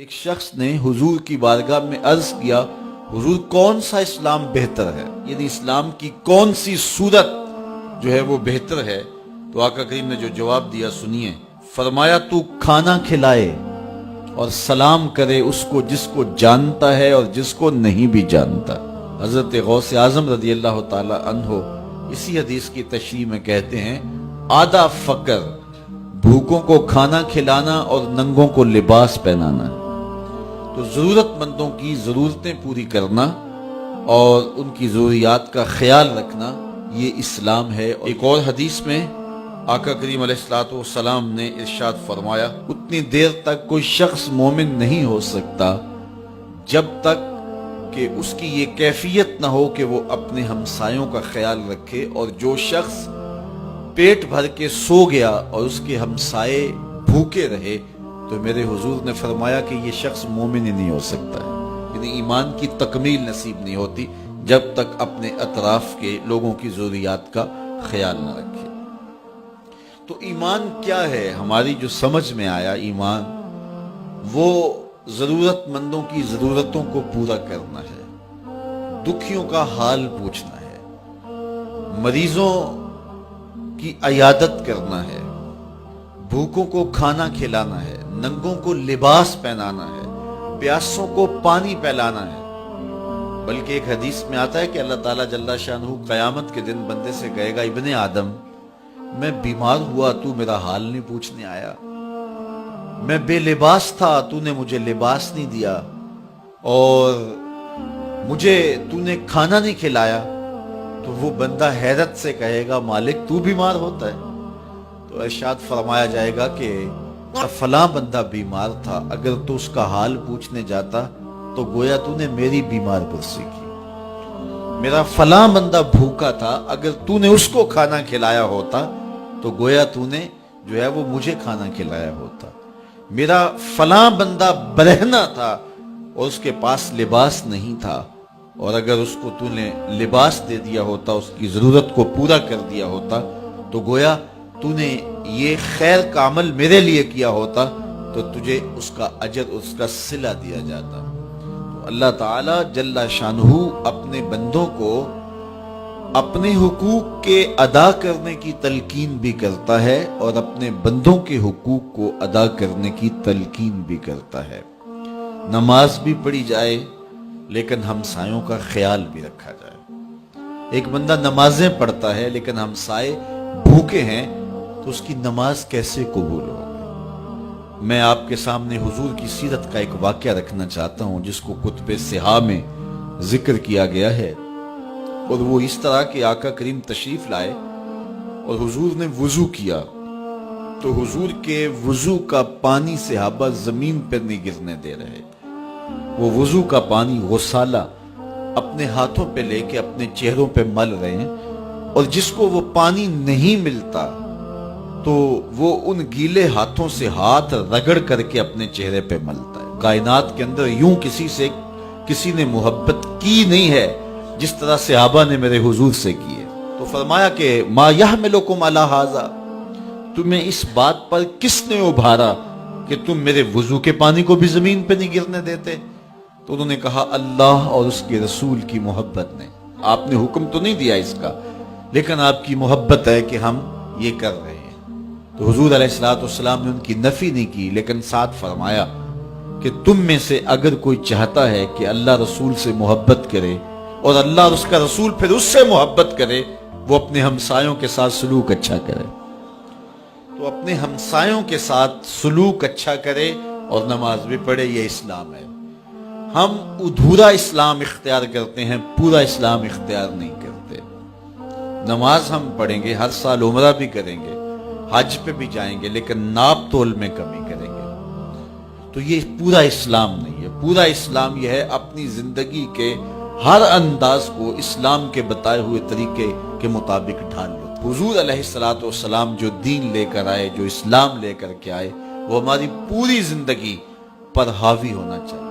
ایک شخص نے حضور کی بارگاہ میں عرض کیا، حضور کون سا اسلام بہتر ہے، یعنی اسلام کی کون سی صورت جو ہے وہ بہتر ہے؟ تو آقا کریم نے جو جواب دیا سنیے، فرمایا تو کھانا کھلائے اور سلام کرے اس کو جس کو جانتا ہے اور جس کو نہیں بھی جانتا۔ حضرت غوث اعظم رضی اللہ تعالی عنہ اسی حدیث کی تشریح میں کہتے ہیں، آدھا فقر بھوکوں کو کھانا کھلانا اور ننگوں کو لباس پہنانا ہے۔ تو ضرورت مندوں کی ضرورتیں پوری کرنا اور ان کی ضروریات کا خیال رکھنا یہ اسلام ہے۔ ایک اور حدیث میں آقا کریم علیہ الصلوۃ والسلام نے ارشاد فرمایا، اتنی دیر تک کوئی شخص مومن نہیں ہو سکتا جب تک کہ اس کی یہ کیفیت نہ ہو کہ وہ اپنے ہمسایوں کا خیال رکھے، اور جو شخص پیٹ بھر کے سو گیا اور اس کے ہمسائے بھوکے رہے تو میرے حضور نے فرمایا کہ یہ شخص مومن ہی نہیں ہو سکتا ہے، یعنی ایمان کی تکمیل نصیب نہیں ہوتی جب تک اپنے اطراف کے لوگوں کی ضروریات کا خیال نہ رکھے۔ تو ایمان کیا ہے؟ ہماری جو سمجھ میں آیا، ایمان وہ ضرورت مندوں کی ضرورتوں کو پورا کرنا ہے، دکھیوں کا حال پوچھنا ہے، مریضوں کی عیادت کرنا ہے، بھوکوں کو کھانا کھلانا ہے، ننگوں کو لباس پہنانا ہے، پیاسوں کو پانی پلانا ہے۔ بلکہ ایک حدیث میں آتا ہے کہ اللہ تعالیٰ جل شانہ قیامت کے دن بندے سے کہے گا، ابن آدم میں بیمار ہوا تو میرا حال نہیں پوچھنے آیا، میں بے لباس تھا تو نے مجھے لباس نہیں دیا، اور مجھے تو نے کھانا نہیں کھلایا۔ تو وہ بندہ حیرت سے کہے گا، مالک تو بیمار ہوتا ہے؟ تو ارشاد فرمایا جائے گا کہ فلاں بندہ بیمار تھا، اگر تو اس کا حال پوچھنے جاتا تو گویا تو نے میری بیمار پرسی کی۔ میرا فلاں بندہ بھوکا تھا، اگر تو نے اس کو کھانا کھلایا ہوتا تو گویا تو نے جو ہے وہ مجھے کھانا کھلایا ہوتا۔ میرا فلاں بندہ برہنہ تھا اور اس کے پاس لباس نہیں تھا، اور اگر اس کو تو نے لباس دے دیا ہوتا، اس کی ضرورت کو پورا کر دیا ہوتا تو گویا تو نے یہ خیر کا عمل میرے لیے کیا ہوتا تو تجھے اس کا اجر، اس کا صلہ دیا جاتا۔ تو اللہ تعالی جل شانہ اپنے بندوں کو اپنے حقوق کے ادا کرنے کی تلقین بھی کرتا ہے اور اپنے بندوں کے حقوق کو ادا کرنے کی تلقین بھی کرتا ہے۔ نماز بھی پڑھی جائے لیکن ہمسایوں کا خیال بھی رکھا جائے۔ ایک بندہ نمازیں پڑھتا ہے لیکن ہمسائے بھوکے ہیں تو اس کی نماز کیسے قبول ہوگی؟ میں آپ کے سامنے حضور کی سیرت کا ایک واقعہ رکھنا چاہتا ہوں جس کو کتب صحاح میں ذکر کیا گیا ہے، اور وہ اس طرح کہ آقا کریم تشریف لائے اور حضور نے وضو کیا تو حضور کے وضو کا پانی صحابہ زمین پر نہیں گرنے دے رہے۔ وہ وضو کا پانی غسالہ اپنے ہاتھوں پہ لے کے اپنے چہروں پہ مل رہے ہیں، اور جس کو وہ پانی نہیں ملتا تو وہ ان گیلے ہاتھوں سے ہاتھ رگڑ کر کے اپنے چہرے پہ ملتا ہے۔ کائنات کے اندر یوں کسی نے محبت کی نہیں ہے جس طرح صحابہ نے میرے حضور سے کی ہے۔ تو فرمایا کہ ما یحملکم علی ھذا، تمہیں اس بات پر کس نے ابھارا کہ تم میرے وضو کے پانی کو بھی زمین پہ نہیں گرنے دیتے؟ تو انہوں نے کہا، اللہ اور اس کے رسول کی محبت نے۔ آپ نے حکم تو نہیں دیا اس کا، لیکن آپ کی محبت ہے کہ ہم یہ کر رہے ہیں۔ تو حضور علیہ الصلوۃ والسلام نے ان کی نفی نہیں کی، لیکن ساتھ فرمایا کہ تم میں سے اگر کوئی چاہتا ہے کہ اللہ رسول سے محبت کرے اور اللہ اور اس کا رسول پھر اس سے محبت کرے، وہ اپنے ہمسایوں کے ساتھ سلوک اچھا کرے۔ تو اپنے ہمسایوں کے ساتھ سلوک اچھا کرے اور نماز بھی پڑھے، یہ اسلام ہے۔ ہم ادھورا اسلام اختیار کرتے ہیں، پورا اسلام اختیار نہیں کرتے۔ نماز ہم پڑھیں گے، ہر سال عمرہ بھی کریں گے، حج پہ بھی جائیں گے، لیکن ناپ تول میں کمی کریں گے۔ تو یہ پورا اسلام نہیں ہے۔ پورا اسلام یہ ہے اپنی زندگی کے ہر انداز کو اسلام کے بتائے ہوئے طریقے کے مطابق ڈھال لو۔ حضور علیہ الصلوۃ والسلام جو دین لے کر آئے، جو اسلام لے کر کے آئے، وہ ہماری پوری زندگی پر حاوی ہونا چاہیے۔